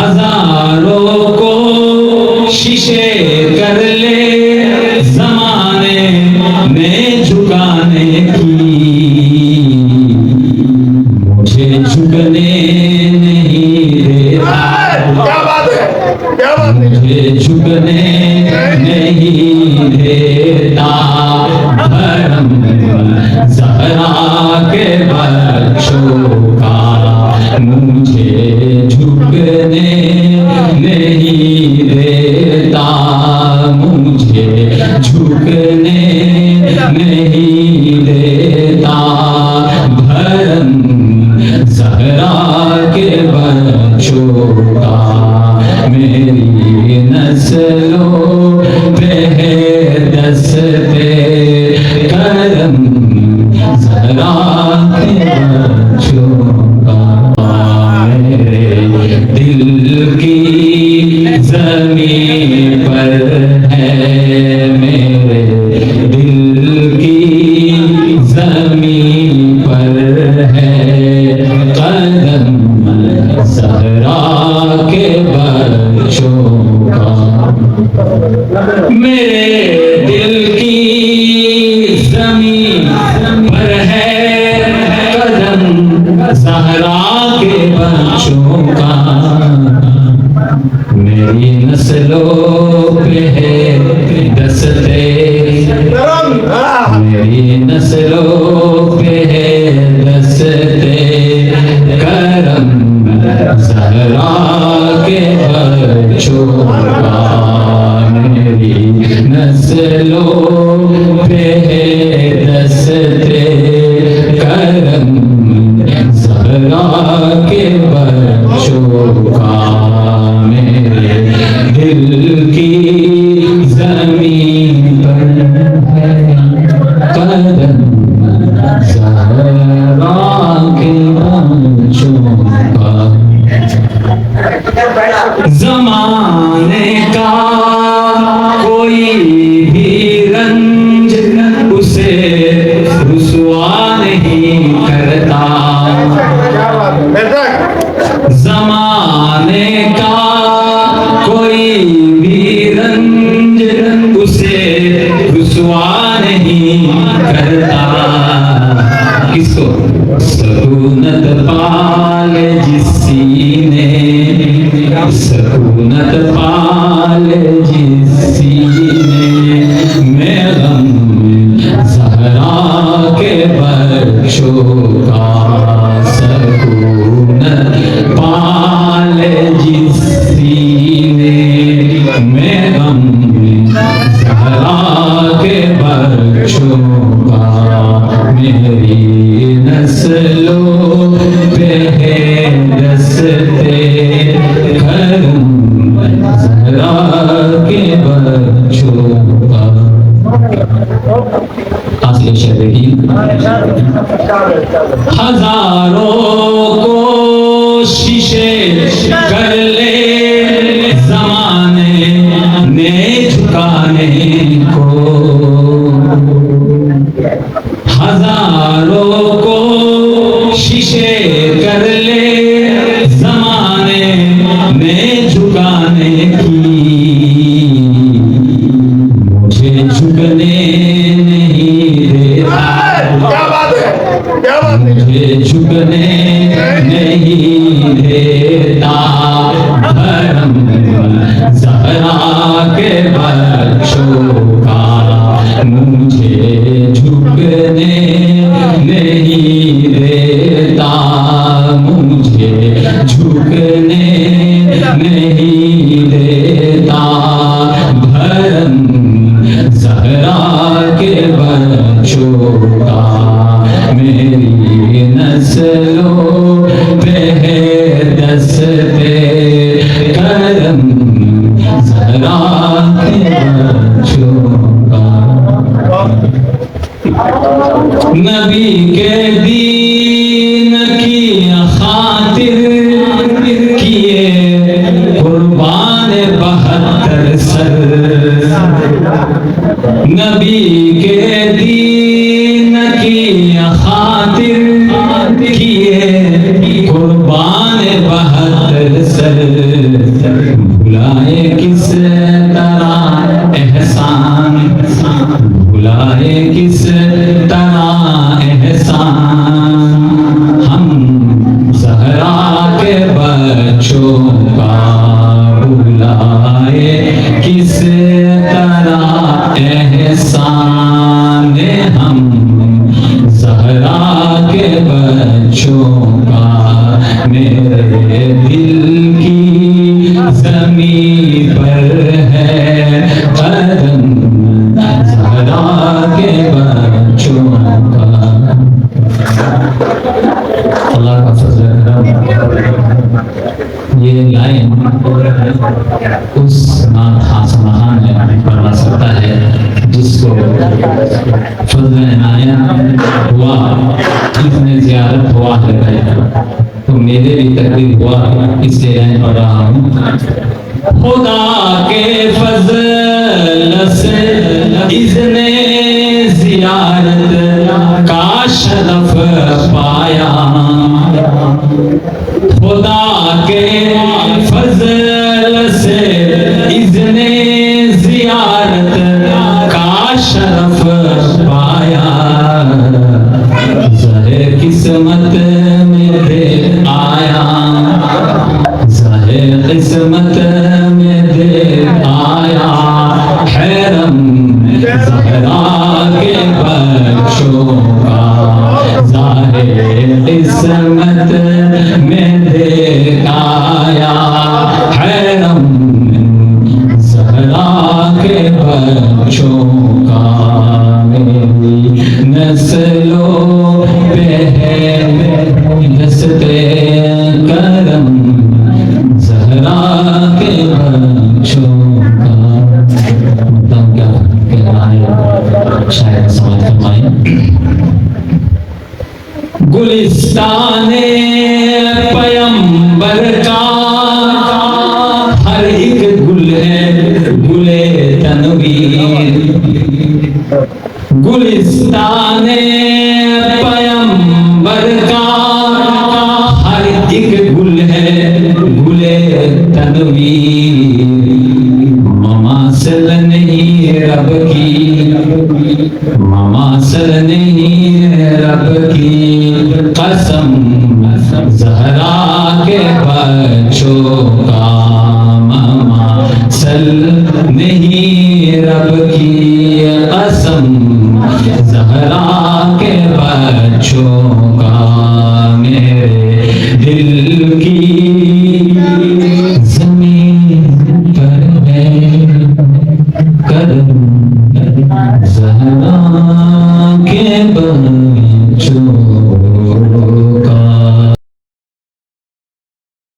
हजारों को शीशे कर ले जमाने ने झुकाने की, मुझे झुकने नहीं देता। क्या बात है, क्या बात है। मुझे झुकने नहीं देता। धर्म ज़हरा के बच्चों का मुझे झुकने नहीं देता। मुझे झुकने नहीं देता। धर्म ज़हरा के बच्चों का मेरी नस्लों पे है दस्ते करम। ज़हरा के बच्चों का मेरे दिल की ज़मीन पर है, मेरे दिल की ज़मीन पर है कदम ज़हरा के बच्चों का। मेरे दिल की ज़मीन पर है कदम ज़हरा के बच्चों का। मेरी नस्लों पे है दस्ते, मेरी नस्लों पे है दस्ते करम। ज़हरा के बच्चों का मेरी नस्लों पे है दस्ते करम। ज़हरा के बच्चों का मेरे दिल की ज़मीन पर है कदम। ज़हरा के बच्चों का। ज़माने का कोई भी रंज उसे रुसवा नहीं करता। ज़माने का कोई भी रंज उसे रुसवा नहीं करता। किसको? सकूनत पाल जिस सीने, सकूनत पाल जिस सीने में गम ज़हरा के बच्चों का। सकूनत पाल जिस सीने में गम ज़हरा के बच्चों का। मेरी नस्लों पे है दस्ते करम। ज़हरा के बच्चों का। असली शरीरी हजारों को शीशे कर ले जमाने ने झुकाने को। हजारों को शीशे कर ले जमाने ने झुकाने की, मुझे झुकने नहीं देता। क्या बात है, क्या बात है। मुझे झुकने नहीं देता। धर्म ज़हरा के बच्चों का मुझे झुकने नहीं देता। मुझे झुकने नहीं देता। धर्म ज़हरा के बच्चों का मेरी नस्लों पे है दस्ते करम। ज़हरा के बच्चों का। नबी के दीन की खातिर किए कुर्बान 72 सर। नबी के दीन की खातिर किए कुर्बान 72 सर। भुलाए किस तरह एहसान, भुलाए किस तरह एहसान, हम ज़हरा के बच्चों का भुलाए किस तरह एहसान, हम ज़हरा के बच्चों का मेरे दिल की ज़मीन पर है कदम, ज़हरा के बच्चों का। अल्लाह का फज़ल ये लाइन उस महान में पढ़वा सकता है जिसको फज़ल इनायत हुआ, जिसने ज़ियारत हुआ है। तो मेरे भी तकदीर हुआ, इसलिए लाइन पढ़ रहा हूँ। खुदा के फज़ल से इज़्ने ज़ियारत का शरफ पाया, खुदा के फज़ल से इज़्ने ज़ियारत का शरफ पाया, ज़हे किस्मत में दे आया, ज़हे किस्मत में दे आया, हैरम ज़हरा के बच्चों का, ज़ाहे किस्मत में दे आया, हैरम ज़हरा के बच्चों का, मेरी नस्लों पे है दस्ते करम, ज़हरा के बच्चों का। मतलब क्या कह रहा है शायद समझ फरमाए। गुलिस्ताने पैगंबर का हर एक गुल है गुले तनवीर, गुलिस्ताने पैगंबर का हर एक गुल है गुले तनवीर, ममासल नहीं रब की, ममासल नहीं रब की कसम, ज़हरा के बच्चों का ममासल नहीं रब की कसम, ज़हरा के बच्चों का मेरे दिल की ज़मीन पर है कदम, ज़हरा के बच्चों